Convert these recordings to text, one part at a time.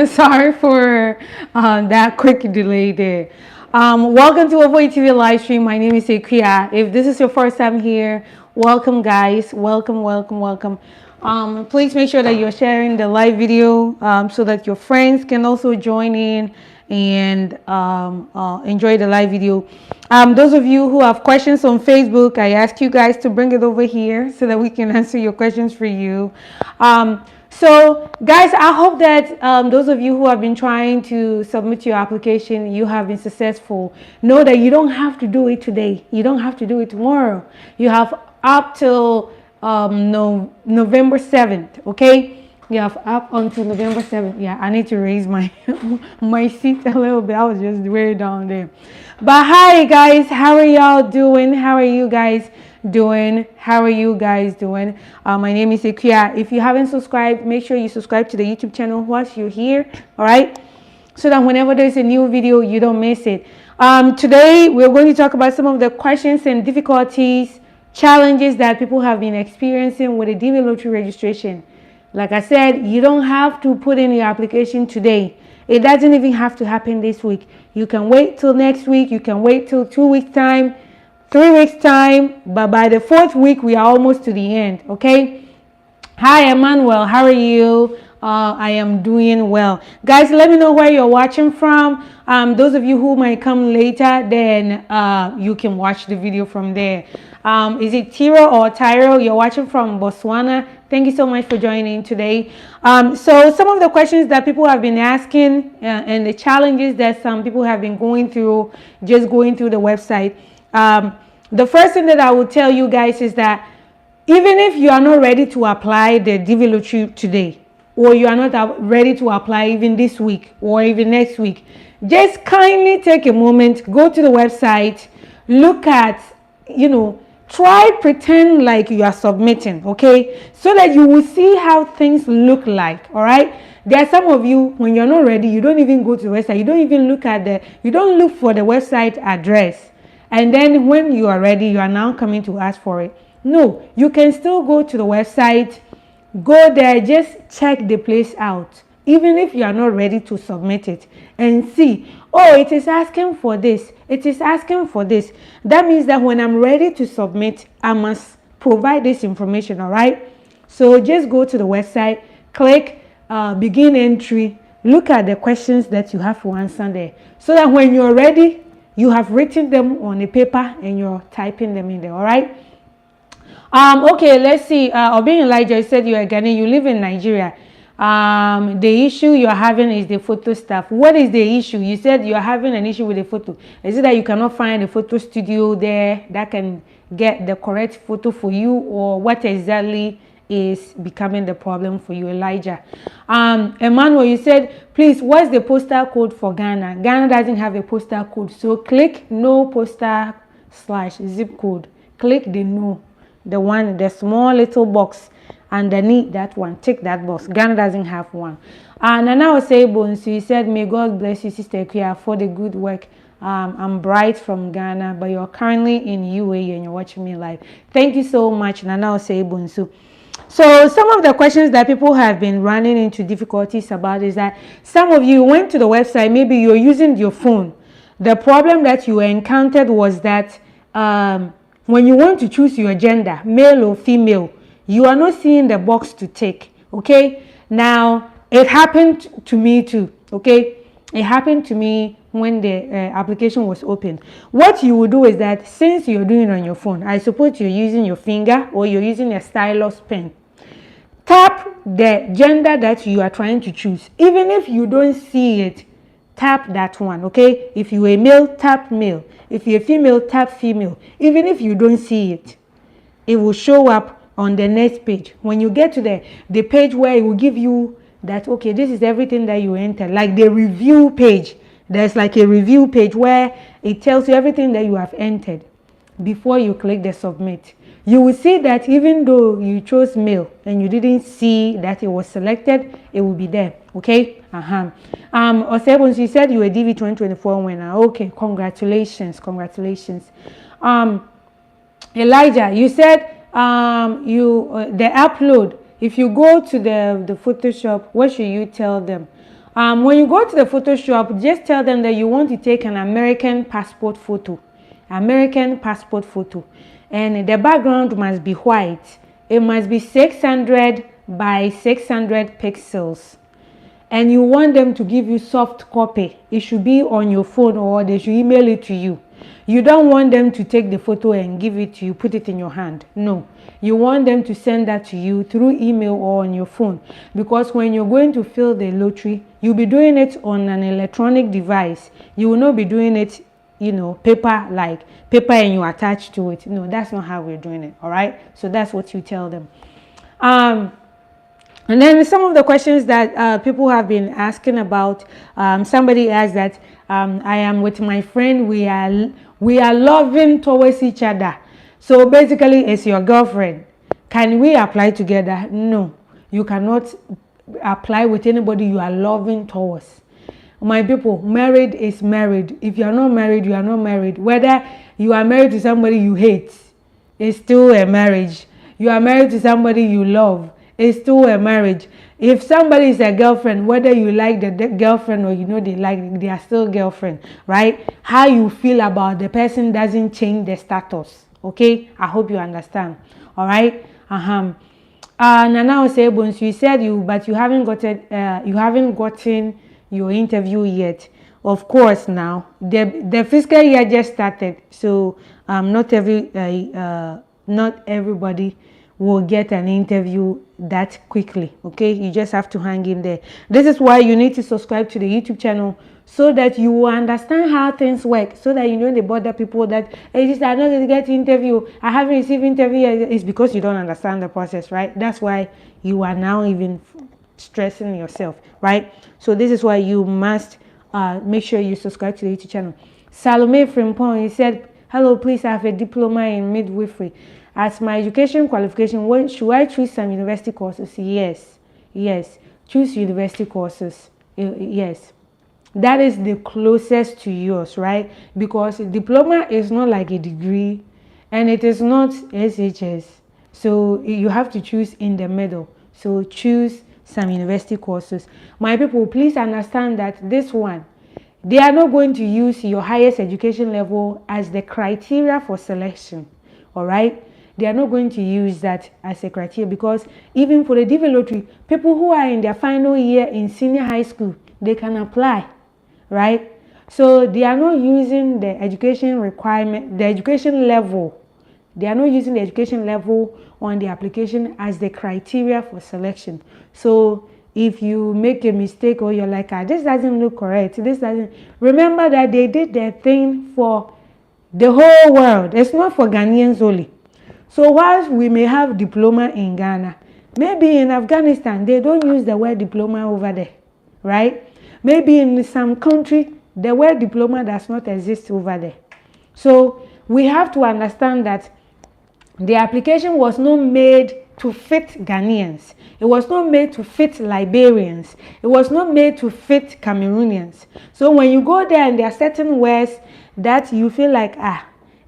Sorry for that quick delay there. Welcome to Avoid TV live stream. My name is Ekuya. If this is your first time here, welcome, guys. Welcome, welcome, welcome. Please make sure that you're sharing the live video so that your friends can also join in and enjoy the live video. Those of you who have questions on Facebook, I ask you guys to bring it over here so that we can answer your questions for you. So guys, I hope that those of you who have been trying to submit your application, you have been successful. Know that you don't have to do it today. You don't have to do it tomorrow. You have up till November 7th, okay? You have up until November 7th. Yeah, I need to raise my my seat a little bit. I was just way down there. But hi guys, how are y'all doing? How are you guys doing? How are you guys doing? My name is Ekuya. If you haven't subscribed, make sure you subscribe to the YouTube channel once you're here, all right? So that whenever there's a new video, you don't miss it. Today, we're going to talk about some of the questions and difficulties, challenges that people have been experiencing with the DV lottery registration. Like I said, you don't have to put in your application today. It doesn't even have to happen this week. You can wait till next week. You can wait till 2 weeks time, 3 weeks time, but by the 4th week, we are almost to the end, okay? Hi, Emmanuel. How are you? I am doing well. Guys, let me know where you're watching from. Those of you who might come later, then you can watch the video from there. Is it Tiro or Tyro? You're watching from Botswana. Thank you so much for joining today. So some of the questions that people have been asking and the challenges that some people have been going through, just going through the website. The first thing that I will tell you guys is that even if you are not ready to apply the DV lottery today, or you are not ready to apply even this week or even next week, just kindly take a moment, go to the website, look at, try pretend like you are submitting, okay? So that you will see how things look like, all right? There are some of you, when you're not ready, you don't even go to the website. You don't even look at you don't look for the website address. And then when you are ready, you are now coming to ask for it. No, you can still go to the website, go there, just check the place out, even if you are not ready to submit it, and see, oh, it is asking for this, it is asking for this. That means that when I'm ready to submit, I must provide this information, all right? So just go to the website, click begin entry, look at the questions that you have to answer there, so that when you're ready, you have written them on a paper and you're typing them in there, all right? Okay, let's see. Obin Elijah said you are Ghanaian, you live in Nigeria. The issue you're having is the photo stuff. What is the issue? You said you're having an issue with the photo. Is it that you cannot find a photo studio there that can get the correct photo for you, or what exactly is becoming the problem for you, Elijah? Emmanuel, you said, please, what's the postal code for Ghana? Ghana doesn't have a postal code, so click no postal / zip code. Click the no, the one, the small little box underneath that one. Tick that box. Ghana doesn't have one. And now say Bonsu, you said, may God bless you, Sister Ekuya, for the good work. I'm Bright from Ghana, but you're currently in UAE and you're watching me live. Thank you so much, Nana say Bonsu. So some of the questions that people have been running into difficulties about is that some of you went to the website, maybe you're using your phone. The problem that you encountered was that when you want to choose your gender, male or female, you are not seeing the box to tick, okay? Now, it happened to me too, okay? It happened to me when the application was open. What you will do is that since you're doing it on your phone, I suppose you're using your finger or you're using a stylus pen, tap the gender that you are trying to choose. Even if you don't see it, tap that one, okay? If you're a male, tap male. If you're a female, tap female. Even if you don't see it, it will show up on the next page. When you get to the page where it will give you that, okay, this is everything that you entered, like the review page. There's like a review page where it tells you everything that you have entered before you click the submit. You will see that even though you chose male and you didn't see that it was selected, it will be there, okay? Osebon, she said you were DV2025 winner. Okay, congratulations, congratulations. Elijah, you said the upload, if you go to the Photoshop, what should you tell them? When you go to the Photoshop, just tell them that you want to take an American passport photo. American passport photo. And the background must be white. It must be 600 by 600 pixels. And you want them to give you soft copy. It should be on your phone or they should email it to you. You don't want them to take the photo and give it to you, put it in your hand. No. You want them to send that to you through email or on your phone. Because when you're going to fill the lottery, you'll be doing it on an electronic device. You will not be doing it, you know, paper and you attach to it. No, that's not how we're doing it. All right. So that's what you tell them. And then some of the questions that people have been asking about, somebody asked that I am with my friend, we are loving towards each other. So basically it's your girlfriend. Can we apply together? No, you cannot apply with anybody you are loving towards. My people, married is married. If you are not married, you are not married. Whether you are married to somebody you hate, it's still a marriage. You are married to somebody you love, it's still a marriage. If somebody is a girlfriend, whether you like the girlfriend or you know they are still girlfriend, right? How you feel about the person doesn't change the status. Okay, I hope you understand. All right. Nana Osebons, you said but you haven't gotten your interview yet. Of course, now the fiscal year just started, so not everybody will get an interview that quickly. Okay, you just have to hang in there. This is why you need to subscribe to the YouTube channel, so that you will understand how things work, so that you know they bother people that hey, I'm not going to get interview, I haven't received interview. It's because you don't understand the process, right? That's why you are now even stressing yourself, right? So this is why you must make sure you subscribe to the YouTube channel. Salome Frimpong, he said, hello, please, I have a diploma in midwifery. As my education qualification, should I choose some university courses? Yes, choose university courses. Yes, that is the closest to yours, right? Because a diploma is not like a degree and it is not SHS, so you have to choose in the middle. So choose some university courses. My people, please understand that this one, they are not going to use your highest education level as the criteria for selection. All right, they are not going to use that as a criteria, because even for the DV lottery, people who are in their final year in senior high school, they can apply, right? So they are not using the education requirement, the education level. They are not using the education level on the application as the criteria for selection. So if you make a mistake or you're like, this doesn't look correct, this doesn't, remember that they did their thing for the whole world. It's not for Ghanaians only. So whilst we may have diploma in Ghana, maybe in Afghanistan, they don't use the word diploma over there, right? Maybe in some country, the word diploma does not exist over there. So we have to understand that the application was not made to fit Ghanaians. It was not made to fit Liberians. It was not made to fit Cameroonians. So when you go there and there are certain words that you feel like,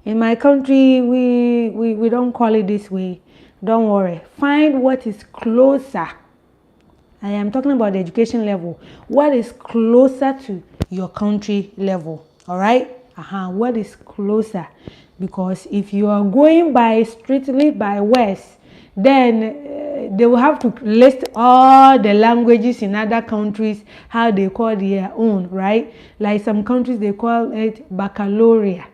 in my country, we don't call it this way. Don't worry. Find what is closer. I am talking about the education level. What is closer to your country level? All right? What is closer? Because if you are going by strictly by words, then they will have to list all the languages in other countries, how they call their own, right? Like some countries, they call it baccalaureate.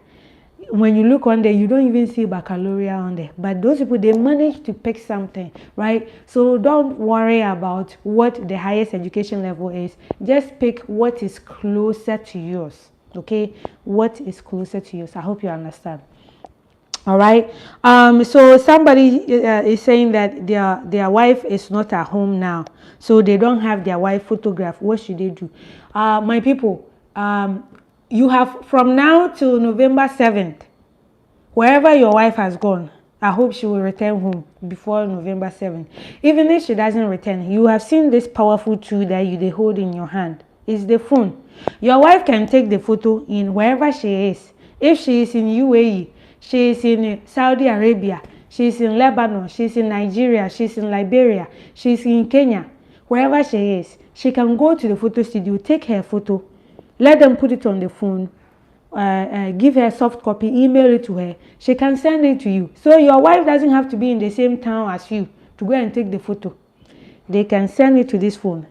When you look on there, you don't even see baccalaureate on there. But those people, they manage to pick something, right? So don't worry about what the highest education level is. Just pick what is closer to yours, okay? What is closer to yours. I hope you understand. All right. So somebody is saying that their wife is not at home now, so they don't have their wife photograph. What should they do? My people, you have from now till November 7th, wherever your wife has gone, I hope she will return home before November 7th. Even if she doesn't return, you have seen this powerful tool that they hold in your hand. It's the phone. Your wife can take the photo in wherever she is. If she is in UAE, she is in Saudi Arabia, she is in Lebanon, she is in Nigeria, she is in Liberia, she is in Kenya. wherever she is, she can go to the photo studio, take her photo, let them put it on the phone, give her a soft copy, email it to her. She can send it to you. So your wife doesn't have to be in the same town as you to go and take the photo. They can send it to this phone.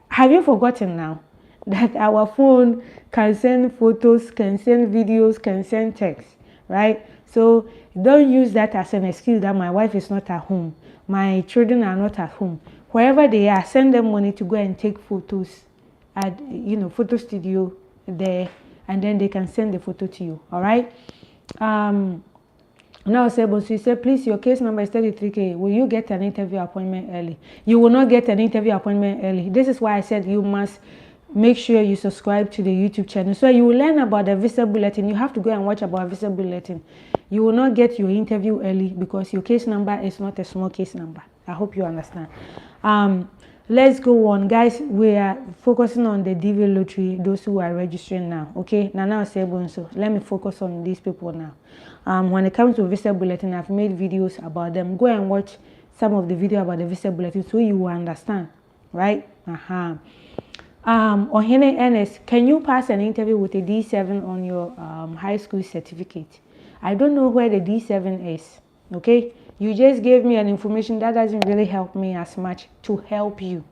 Have you forgotten now that our phone can send photos, can send videos, can send text, right? So don't use that as an excuse that my wife is not at home, my children are not at home. Wherever they are, send them money to go and take photos at, photo studio there, and then they can send the photo to you. All right. Now, so you say, please, your case number is 33K. Will you get an interview appointment early? You will not get an interview appointment early. This is why I said you must make sure you subscribe to the YouTube channel. So you will learn about the visa bulletin. You have to go and watch about visa bulletin. You will not get your interview early because your case number is not a small case number. I hope you understand. Let's go on, guys. We are focusing on the DV lottery, those who are registering now. Okay, now so let me focus on these people now. When it comes to visa bulletin, I've made videos about them. Go and watch some of the video about the visa bulletin so you will understand, right? Ohene Ernest, can you pass an interview with a D7 on your high school certificate? I don't know where the D7 is. Okay, you just gave me an information that doesn't really help me as much to help you,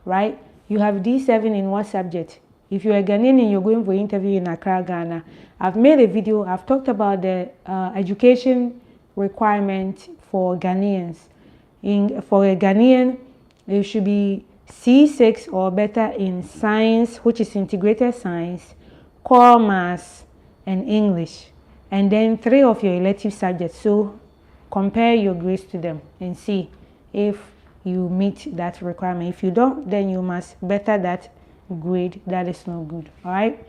right? You have D7 in what subject? If you're a Ghanaian and you're going for interview in Accra, Ghana, I've made a video. I've talked about the education requirement for Ghanaians. For a Ghanaian, it should be C6 or better in science, which is integrated science, core maths, and English, and then 3 of your elective subjects. So compare your grades to them and see if you meet that requirement. If you don't, then you must better that grade. That is not good. All right.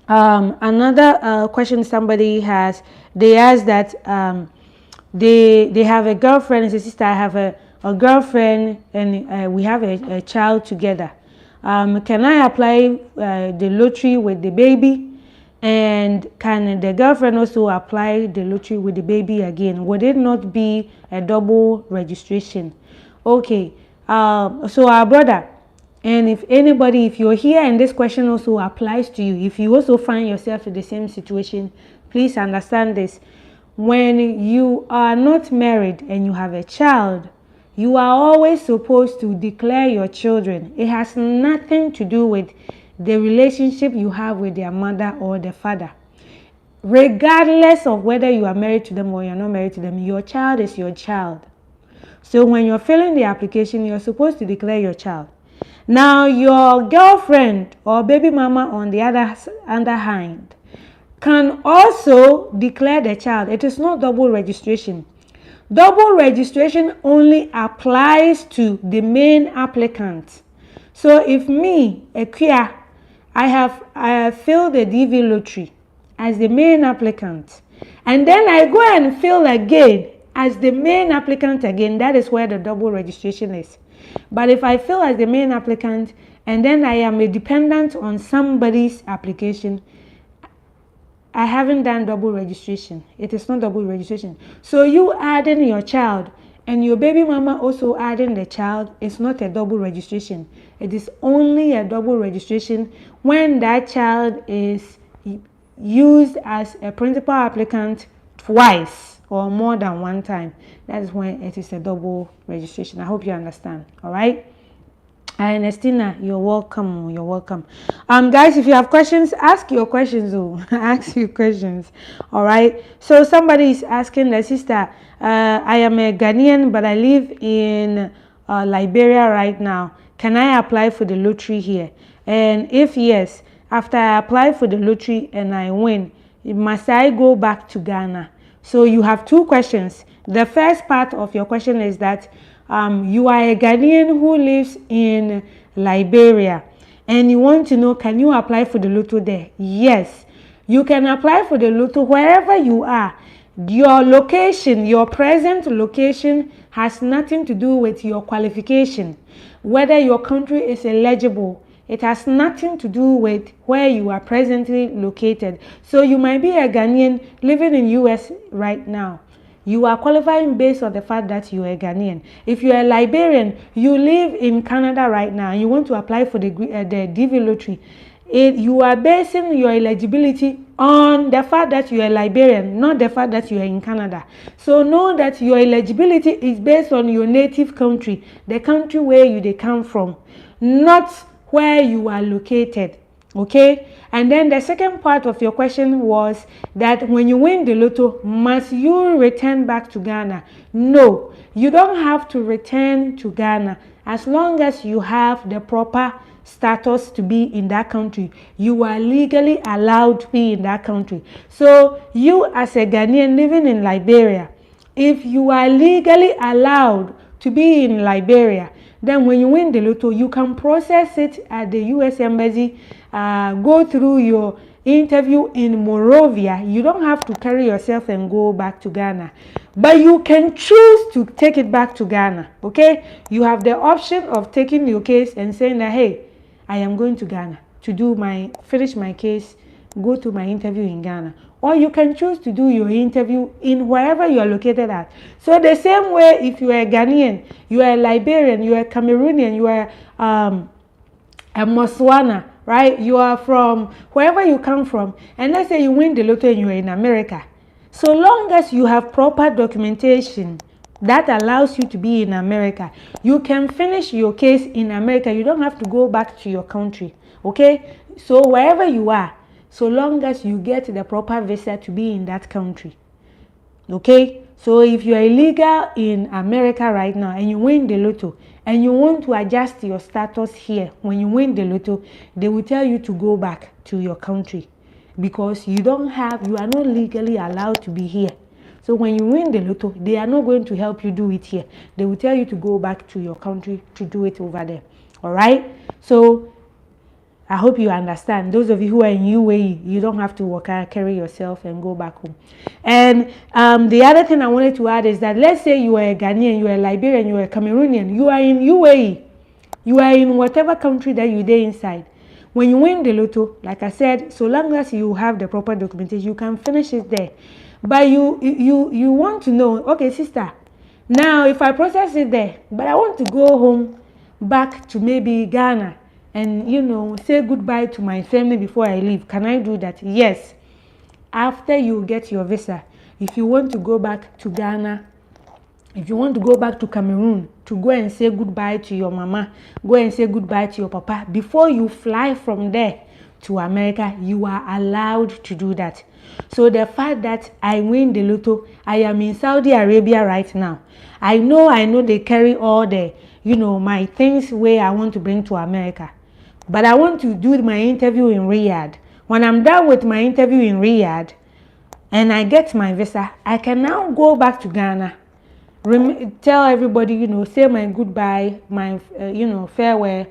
Another question somebody has, they ask that they have a girlfriend and a sister. I have a girlfriend and we have a child together. Can I apply the lottery with the baby? And can the girlfriend also apply the lottery with the baby again? Would it not be a double registration? Okay, so our brother, and if anybody, if you're here and this question also applies to you, if you also find yourself in the same situation, please understand this. When you are not married and you have a child, you are always supposed to declare your children. It has nothing to do with the relationship you have with their mother or the father. Regardless of whether you are married to them or you're not married to them, your child is your child. So when you're filling the application, you're supposed to declare your child. Now, your girlfriend or baby mama on the other hand can also declare the child. It is not double registration. Double registration only applies to the main applicant. So if me, Equia, I have filled the DV lottery as the main applicant, and then I go and fill again as the main applicant again, that is where the double registration is. But if I fill as the main applicant and then I am a dependent on somebody's application, I haven't done double registration. It is not double registration. So you adding your child and your baby mama also adding the child is not a double registration. It is only a double registration when that child is used as a principal applicant twice or more than one time. That is when it is a double registration. I hope you understand. All right. Ernestina, you're welcome. You're welcome. Guys, if you have questions, ask your questions. Ask your questions. All right. So somebody is asking the sister, I am a Ghanaian, but I live in Liberia right now. Can I apply for the lottery here? And if yes, after I apply for the lottery and I win, must I go back to Ghana? So you have 2 questions. The first part of your question is that you are a Ghanaian who lives in Liberia and you want to know, can you apply for the lotto there? Yes, you can apply for the lotto wherever you are. Your location, your present location has nothing to do with your qualification. Whether your country is eligible, it has nothing to do with where you are presently located. So you might be a Ghanaian living in US right now. You are qualifying based on the fact that you are a Ghanaian. If you are a Liberian, you live in Canada right now, and you want to apply for the DV lottery, you are basing your eligibility on the fact that you are a Liberian, not the fact that you are in Canada. So know that your eligibility is based on your native country, the country where you come from, not where you are located. Okay, and then the second part of your question was that when you win the lotto, must you return back to Ghana? No, you don't have to return to Ghana. As long as you have the proper status to be in that country, you are legally allowed to be in that country. So you, as a Ghanaian living in Liberia, if you are legally allowed to be in Liberia, then when you win the lotto, you can process it at the U.S. Embassy, go through your interview in Monrovia. You don't have to carry yourself and go back to Ghana, but you can choose to take it back to Ghana. Okay, you have the option of taking your case and saying that, hey, I am going to Ghana to finish my case, go to my interview in Ghana. Or you can choose to do your interview in wherever you are located at. So the same way, if you are a Ghanaian, you are a Liberian, you are a Cameroonian, you are a Botswana, right? You are from wherever you come from, and let's say you win the lotto and you are in America. So long as you have proper documentation that allows you to be in America, you can finish your case in America. You don't have to go back to your country. Okay? So wherever you are, so long as you get the proper visa to be in that country. Okay? So if you are illegal in America right now and you win the lotto and you want to adjust your status here, when you win the lotto, they will tell you to go back to your country because you are not legally allowed to be here. So when you win the lotto, they are not going to help you do it here. They will tell you to go back to your country to do it over there. All right? So I hope you understand. Those of you who are in UAE, you don't have to carry yourself and go back home. And the other thing I wanted to add is that let's say you are a Ghanaian, you are a Liberian, you are a Cameroonian, you are in UAE, you are in whatever country that you're there inside. When you win the lotto, like I said, so long as you have the proper documentation, you can finish it there. But you want to know, okay, sister, now if I process it there, but I want to go home back to maybe Ghana and say goodbye to my family before I leave. Can I do that? Yes. After you get your visa, if you want to go back to Ghana, if you want to go back to Cameroon to go and say goodbye to your mama, go and say goodbye to your papa, before you fly from there to America, you are allowed to do that. So the fact that I win the lotto, I am in Saudi Arabia right now. I know they carry all the, my things where I want to bring to America. But I want to do my interview in Riyadh. When I'm done with my interview in Riyadh and I get my visa, I can now go back to Ghana. Tell everybody, say my goodbye, my, farewell.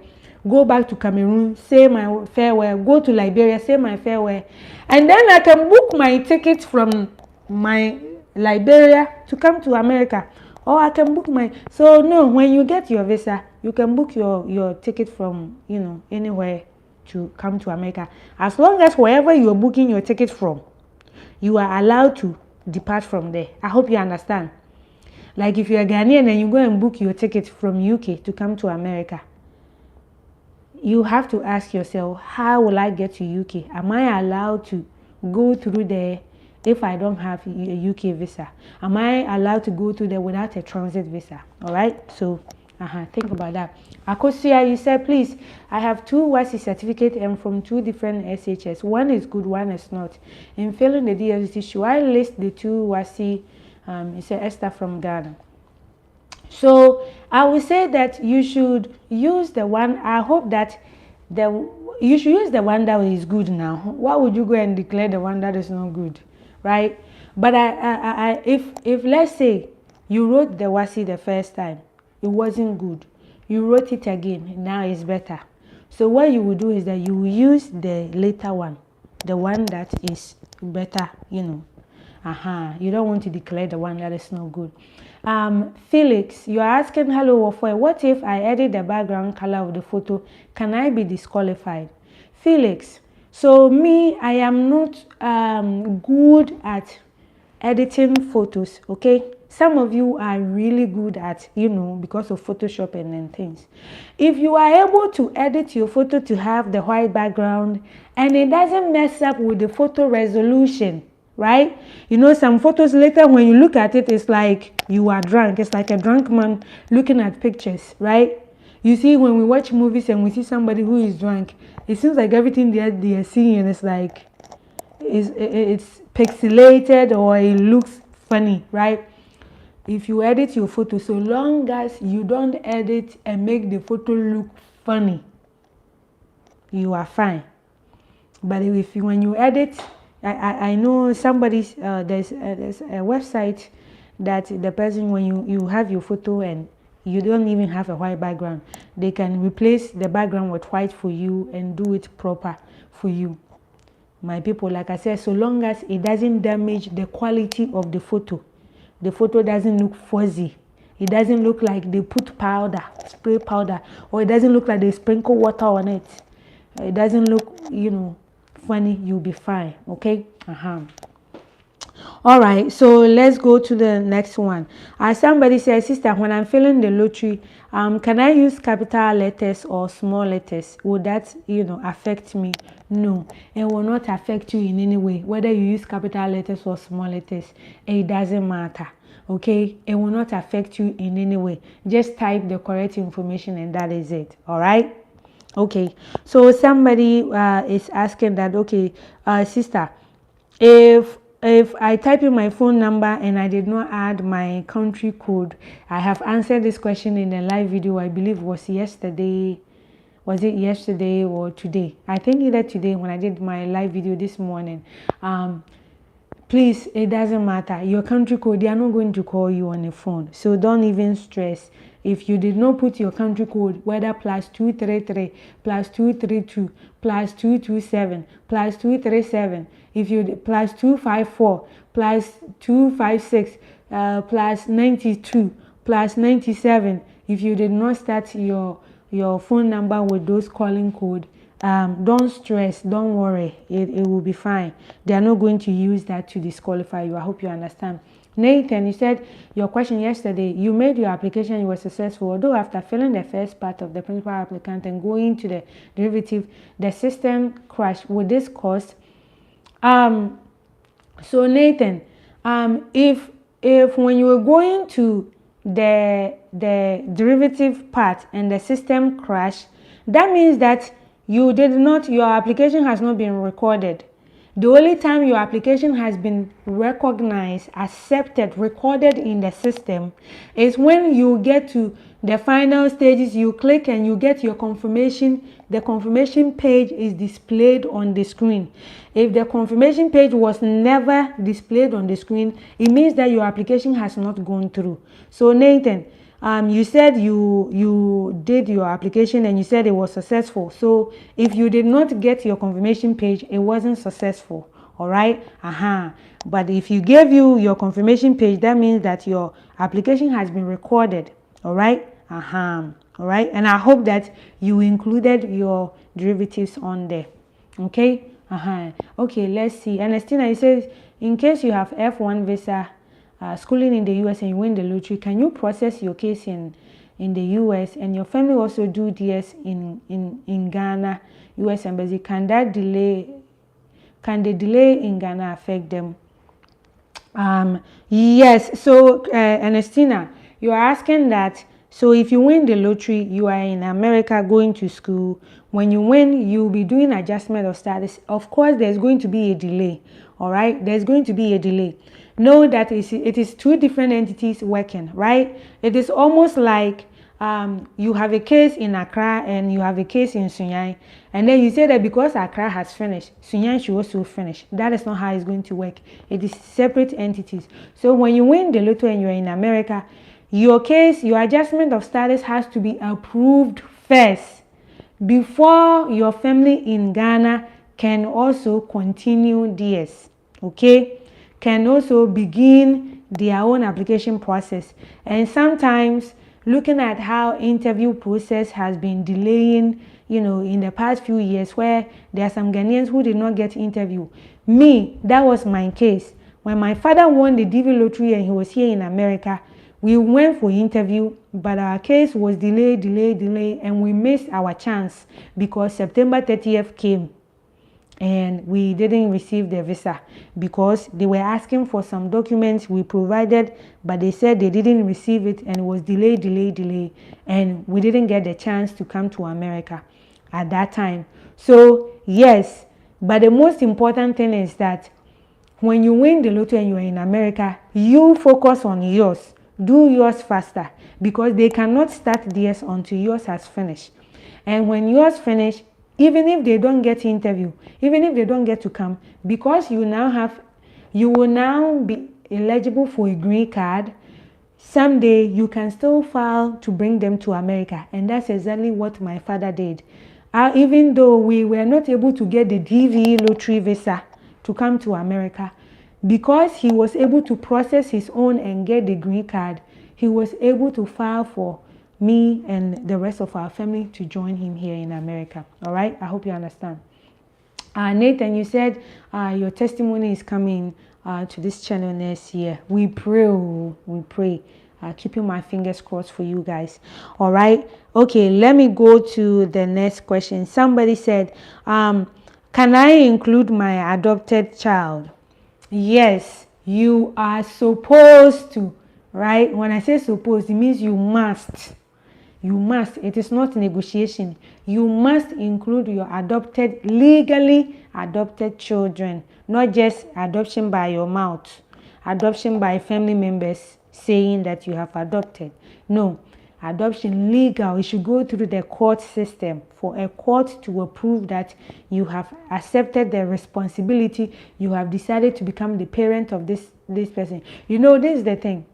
Go back to Cameroon, say my farewell. Go to Liberia, say my farewell. And then I can book my ticket from my Liberia to come to America. Or I can book so no, when you get your visa, you can book your ticket from, anywhere to come to America. As long as wherever you're booking your ticket from, you are allowed to depart from there. I hope you understand. Like if you're a Ghanaian and you go and book your ticket from UK to come to America, you have to ask yourself, how will I get to UK? Am I allowed to go through there if I don't have a UK visa? Am I allowed to go through there without a transit visa? All right? So, think about that. Akosia, you said, please, I have 2 WASI certificates and from 2 different SHS. One is good, one is not. In failing the DST, should I list the 2 WASI? It's Esther from Ghana. So I would say that you should use the one. I hope that you should use the one that is good now. Why would you go and declare the one that is not good, right? But if let's say you wrote the WASI the first time, it wasn't good. You wrote it again, now it's better. So what you will do is that you will use the later one, the one that is better, You don't want to declare the one that is not good. Felix, you are asking, hello, what if I edit the background color of the photo? Can I be disqualified? Felix, so me, I am not good at editing photos, okay? Some of you are really good at, because of Photoshop and things. If you are able to edit your photo to have the white background and it doesn't mess up with the photo resolution, right? Some photos later when you look at it, it's like you are drunk. It's like a drunk man looking at pictures, right? You see, when we watch movies and we see somebody who is drunk, it seems like everything they are seeing is like, it's pixelated or it looks funny, right? If you edit your photo, so long as you don't edit and make the photo look funny, you are fine. But when you edit, I know somebody's there's a website that the person, when you have your photo and you don't even have a white background, they can replace the background with white for you and do it proper for you. My people, like I said, so long as it doesn't damage the quality of the photo doesn't look fuzzy, it doesn't look like they put spray powder, or it doesn't look like they sprinkle water on it, it doesn't look, funny, you'll be fine, okay? All right, so let's go to the next one. Somebody says, sister, when I'm filling the lottery, can I use capital letters or small letters? Would that, affect me? No, it will not affect you in any way. Whether you use capital letters or small letters, it doesn't matter. Okay, it will not affect you in any way. Just type the correct information and that is it. All right. Okay, so somebody is asking that, okay, sister, if I type in my phone number and I did not add my country code, I have answered this question in a live video, I believe it was yesterday. Was it yesterday or today? I think either today when I did my live video this morning. Please, it doesn't matter. Your country code, they are not going to call you on the phone. So don't even stress. If you did not put your country code, whether +233, +232, +227, +237, if you +254, +256, +92, +97, if you did not start your phone number with those calling code, don't stress, don't worry, it will be fine. They are not going to use that to disqualify you. I hope you understand. Nathan, you said your question yesterday, you made your application, you were successful, although after filling the first part of the principal applicant and going to the derivative, the system crashed. With this cause, so Nathan, if when you were going to the derivative part and the system crashed, that means that your application has not been recorded. The only time your application has been recognized, accepted, recorded in the system is when you get to the final stages, you click and you get your confirmation. The confirmation page is displayed on the screen. If the confirmation page was never displayed on the screen, it means that your application has not gone through. So Nathan, you said you did your application and you said it was successful. So if you did not get your confirmation page, it wasn't successful. All right. But if you gave your confirmation page, that means that your application has been recorded. All right. All right. And I hope that you included your derivatives on there. Okay. Okay. Let's see. Ernestina, you said, in case you have F1 visa, schooling in the US and you win the lottery, can you process your case in the US and your family also do DS in Ghana, US embassy? Can the delay in Ghana affect them? Yes. So Ernestina, you are asking that. So if you win the lottery, you are in America going to school. When you win, you'll be doing adjustment of status. Of course, there's going to be a delay. All right, there's going to be a delay. Know that it is two different entities working, right? It is almost like you have a case in Accra and you have a case in Sunyani, and then you say that because Accra has finished, Sunyani should also finish. That is not how it's going to work. It is separate entities. So when you win the lotto and you're in America, your case, your adjustment of status has to be approved first before your family in Ghana can also continue DS. Okay, can also begin their own application process. And sometimes looking at how interview process has been delaying, in the past few years, where there are some Ghanaians who did not get interview. Me, that was my case. When my father won the DV lottery and he was here in America, we went for interview, but our case was delayed, and we missed our chance because September 30th came and we didn't receive the visa because they were asking for some documents we provided, but they said they didn't receive it and it was delayed, and we didn't get the chance to come to America at that time. So yes, but the most important thing is that when you win the lotto and you are in America, you focus on yours. Do yours faster because they cannot start theirs until yours has finished. And when yours finish, even if they don't get interview, even if they don't get to come, because you will now be eligible for a green card. Someday you can still file to bring them to America, and that's exactly what my father did. Even though we were not able to get the DV lottery visa to come to America, because he was able to process his own and get the green card, he was able to file for me and the rest of our family to join him here in America. All right, I hope you understand. Nathan, you said your testimony is coming to this channel next year. We pray. Keeping my fingers crossed for you guys. All right, okay, let me go to the next question. Somebody said, can I include my adopted child? Yes, you are supposed to, right? When I say supposed, it means you must. You must. It is not negotiation. You must include your legally adopted children, not just adoption by your mouth, adoption by family members saying that you have adopted. No, adoption legal. You should go through the court system for a court to approve that you have accepted the responsibility. You have decided to become the parent of this person. You know, this is the thing.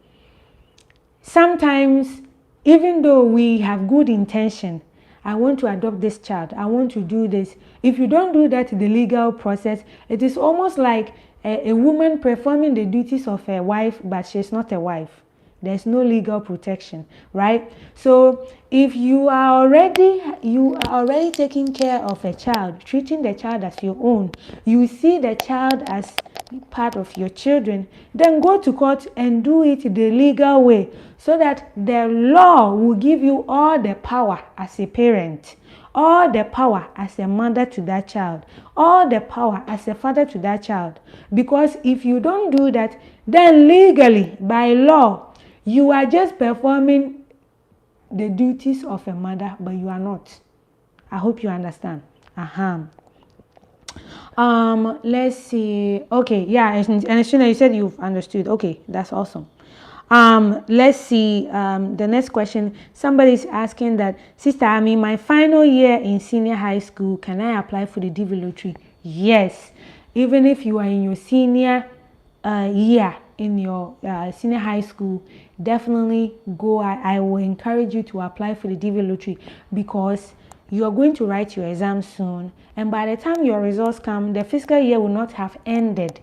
Sometimes, even though we have good intention, I want to adopt this child, I want to do this. If you don't do that in the legal process, it is almost like a woman performing the duties of a wife, but she's not a wife. There's no legal protection, right? So if you are already taking care of a child, treating the child as your own, you see the child as part of your children, then go to court and do it the legal way so that the law will give you all the power as a parent, all the power as a mother to that child, all the power as a father to that child. Because if you don't do that, then legally, by law, you are just performing the duties of a mother, but you are not. I hope you understand. Let's see. Okay, yeah, and Ashina, you said you've understood. Okay, that's awesome. Let's see. The next question. Somebody's asking that, sister, I'm in my final year in senior high school. Can I apply for the DV lottery? Yes. Even if you are in your senior year in your senior high school, definitely go. I will encourage you to apply for the DV lottery because you are going to write your exam soon, and by the time your results come, the fiscal year will not have ended.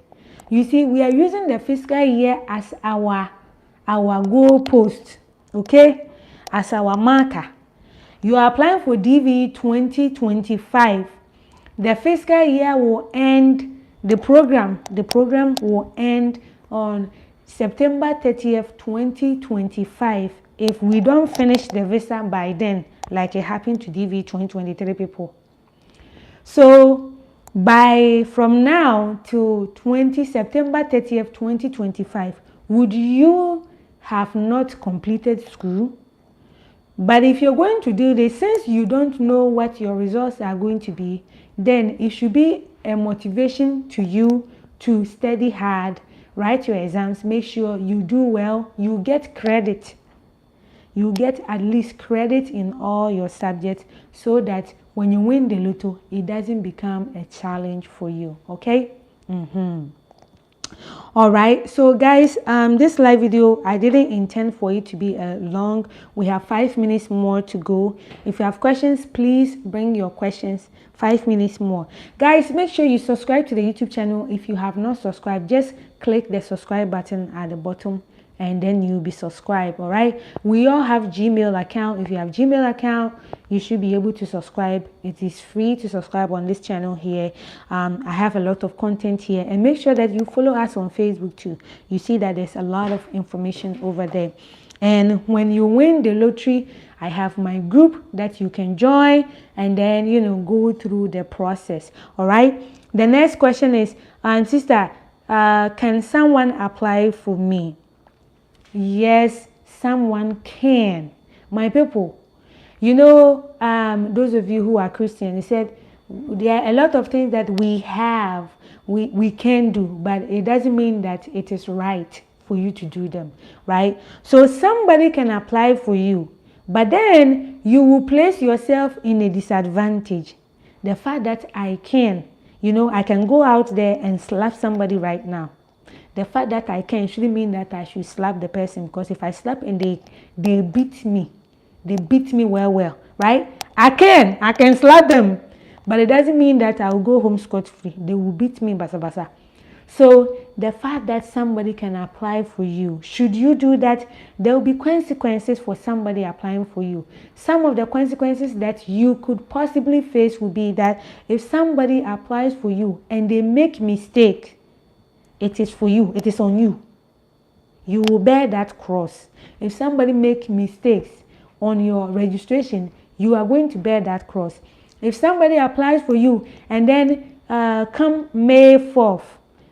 You see, we are using the fiscal year as our goal post, okay, as our marker. You are applying for DV 2025. The fiscal year will end. The program will end on September 30th, 2025. If we don't finish the visa by then, like it happened to DV 2023 people. So from now to September 30th, 2025, would you have not completed school? But if you're going to do this, since you don't know what your results are going to be, then it should be a motivation to you to study hard, write your exams, make sure you do well, you get credit. You get at least credit in all your subjects so that when you win the lotto, it doesn't become a challenge for you, okay? All right, so guys, this live video, I didn't intend for it to be long. We have 5 minutes more to go. If you have questions, please bring your questions. 5 minutes more. Guys, make sure you subscribe to the YouTube channel. If you have not subscribed, just click the subscribe button at the bottom and then you'll be subscribed. All right, we all have Gmail account. If you have Gmail account, you should be able to subscribe. It is free to subscribe on this channel here. I have a lot of content here, and make sure that you follow us on Facebook too. You see that there's a lot of information over there. And when you win the lottery, I have my group that you can join, and then go through the process. All right, the next question is, sister, can someone apply for me? Yes, someone can. My people, those of you who are Christian, they said there are a lot of things that we can do, but it doesn't mean that it is right for you to do them, right? So somebody can apply for you, but then you will place yourself in a disadvantage. The fact that I can go out there and slap somebody right now. The fact that I can shouldn't mean that I should slap the person, because if I slap and they beat me, well, right? I can slap them, but it doesn't mean that I'll go home scot-free. They will beat me basa basa. So the fact that somebody can apply for you, should you do that, there will be consequences for somebody applying for you. Some of the consequences that you could possibly face will be that if somebody applies for you and they make mistake, it is for you. It is on you. You will bear that cross. If somebody make mistakes on your registration, you are going to bear that cross. If somebody applies for you and then come May 4th,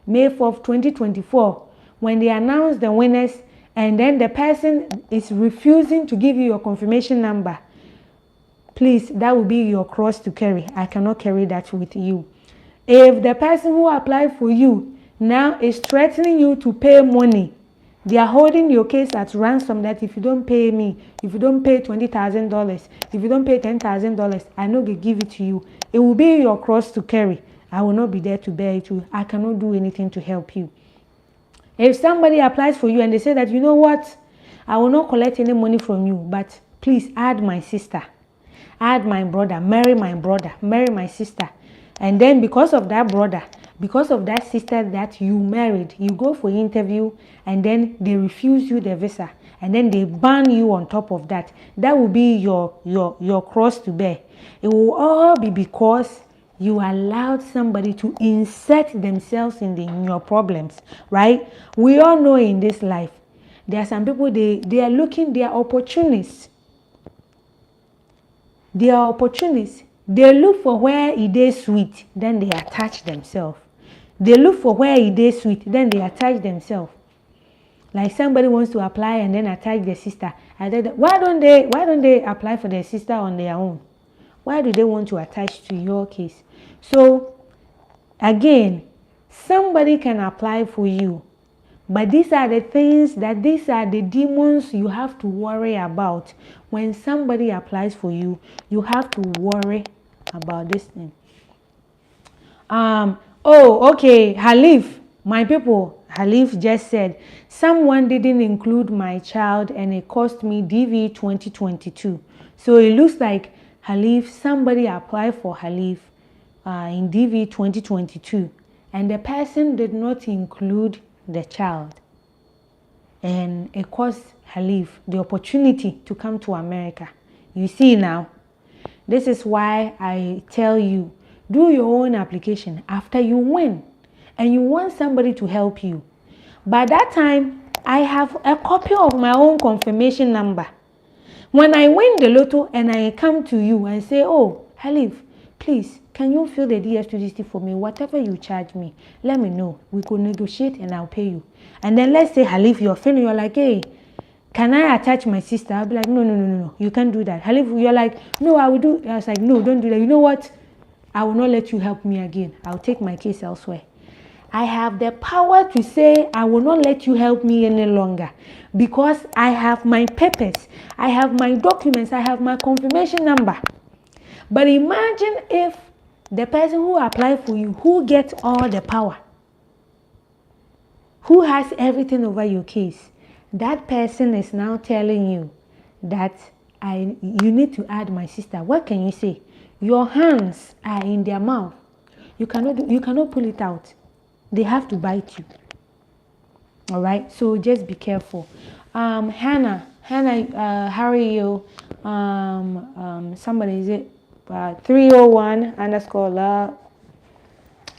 2024, when they announce the winners and then the person is refusing to give you your confirmation number, please, that will be your cross to carry. I cannot carry that with you. If the person who applied for you now is threatening you to pay money, they are holding your case at ransom, that if you don't pay me, if you don't pay $20,000, if you don't pay $10,000, I no go give it to you. It will be your cross to carry. I will not be there to bear it too. I cannot do anything to help you. If somebody applies for you and they say that, you know what, I will not collect any money from you, but please add my sister, add my brother, marry my sister. And then because of that brother, because of that sister that you married, you go for interview and then they refuse you the visa and then they ban you on top of that. That will be your cross to bear. It will all be because you allowed somebody to insert themselves in your problems, right? We all know in this life, there are some people, they are looking, they are opportunists. They are opportunists. They look for where it is sweet, then they attach themselves. They look for where it is sweet, then they attach themselves. Like somebody wants to apply and then attach their sister. Why don't they apply for their sister on their own? Why do they want to attach to your case? So again, somebody can apply for you, but these are the demons you have to worry about. When somebody applies for you, you have to worry about this thing. Oh, okay, Halif, my people, Halif just said, someone didn't include my child and it cost me DV2022. So it looks like Halif, somebody applied for Halif in DV2022 and the person did not include the child. And it cost Halif the opportunity to come to America. You see now, this is why I tell you, do your own application after you win and you want somebody to help you. By that time, I have a copy of my own confirmation number. When I win the lotto and I come to you and say, oh, Halif, please, can you fill the DS260 for me? Whatever you charge me, let me know. We could negotiate and I'll pay you. And then let's say, Halif, you're feeling, you're like, hey, can I attach my sister? I'll be like, no, you can't do that. Halif, you're like, no, I will do. I was like, no, don't do that. You know what? I will not let you help me again. I'll take my case elsewhere. I have the power to say I will not let you help me any longer because I have my papers, I have my documents, I have my confirmation number. But imagine if the person who applied for you, who gets all the power, who has everything over your case, that person is now telling you that you need to add my sister. What can you say? Your hands are in their mouth. You cannot pull it out. They have to bite you. All right, so just be careful. Hannah, how are you? Somebody, is it 301 underscore love?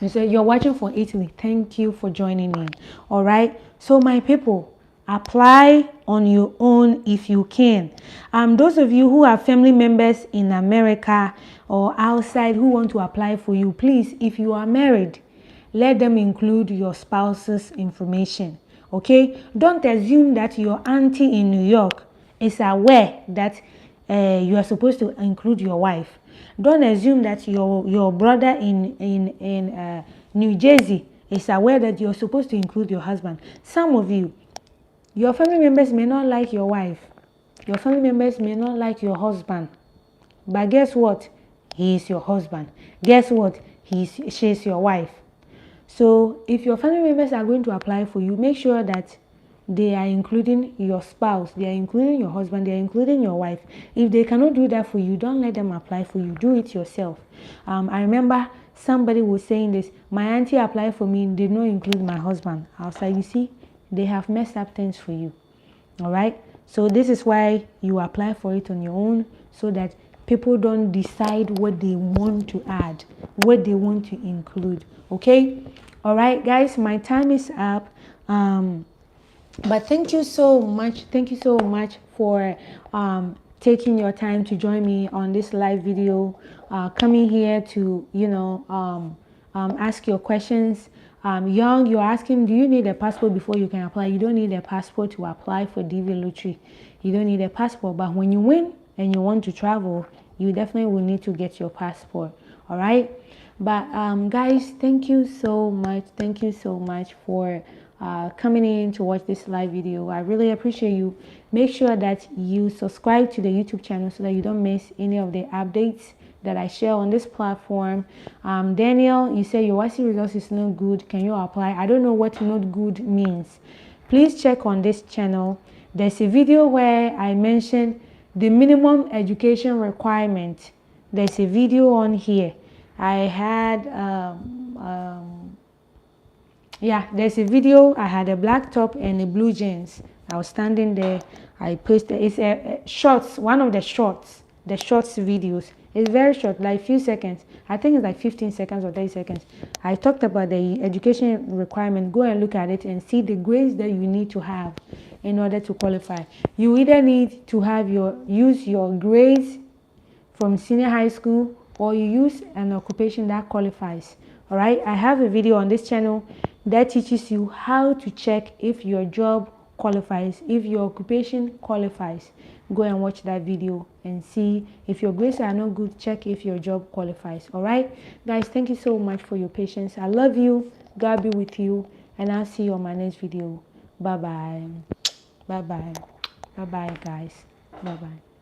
You said you're watching from Italy. Thank you for joining in. All right. So my people, apply on your own if you can. Those of you who have family members in America or outside who want to apply for you, please, if you are married, let them include your spouse's information. Okay. Don't assume that your auntie in New York is aware that you are supposed to include your wife. Don't assume that your brother in New Jersey is aware that you're supposed to include your husband. Some of you, your family members may not like your wife. Your family members may not like your husband. But guess what? He is your husband. Guess what? She's your wife. So if your family members are going to apply for you, make sure that they are including your spouse, they are including your husband, they are including your wife. If they cannot do that for you, don't let them apply for you. Do it yourself. I remember somebody was saying this, my auntie applied for me, did not include my husband. I was like, you see, they have messed up things for you. All right. So this is why you apply for it on your own, so that people don't decide what they want to add, what they want to include. Okay. All right, guys, my time is up. But thank you so much. Thank you so much for taking your time to join me on this live video, coming here to, ask your questions. Young, you're asking, do you need a passport before you can apply? You don't need a passport to apply for DV lottery. You don't need a passport, but when you win and you want to travel, you definitely will need to get your passport. All right. But guys, thank you so much. Thank you so much for coming in to watch this live video. I really appreciate you. Make sure that you subscribe to the YouTube channel so that you don't miss any of the updates that I share on this platform. Daniel, you say your YC results is not good. Can you apply? I don't know what not good means. Please check on this channel. There's a video where I mentioned the minimum education requirement. There's a video on here. I had there's a video. I had a black top and a blue jeans. I was standing there. I posted, it's a shorts, one of the shorts videos. It's very short, like few seconds. I think it's like 15 seconds or 30 seconds. I talked about the education requirement. Go and look at it and see the grades that you need to have in order to qualify. You either need to have use your grades from senior high school, or you use an occupation that qualifies. All right, I have a video on this channel that teaches you how to check if your job qualifies, if your occupation qualifies. Go and watch that video and see if your grades are not good. Check if your job qualifies. All right, guys, thank you so much for your patience. I love you. God be with you, and I'll see you on my next video. Bye bye. Bye bye. Bye bye, guys. Bye bye.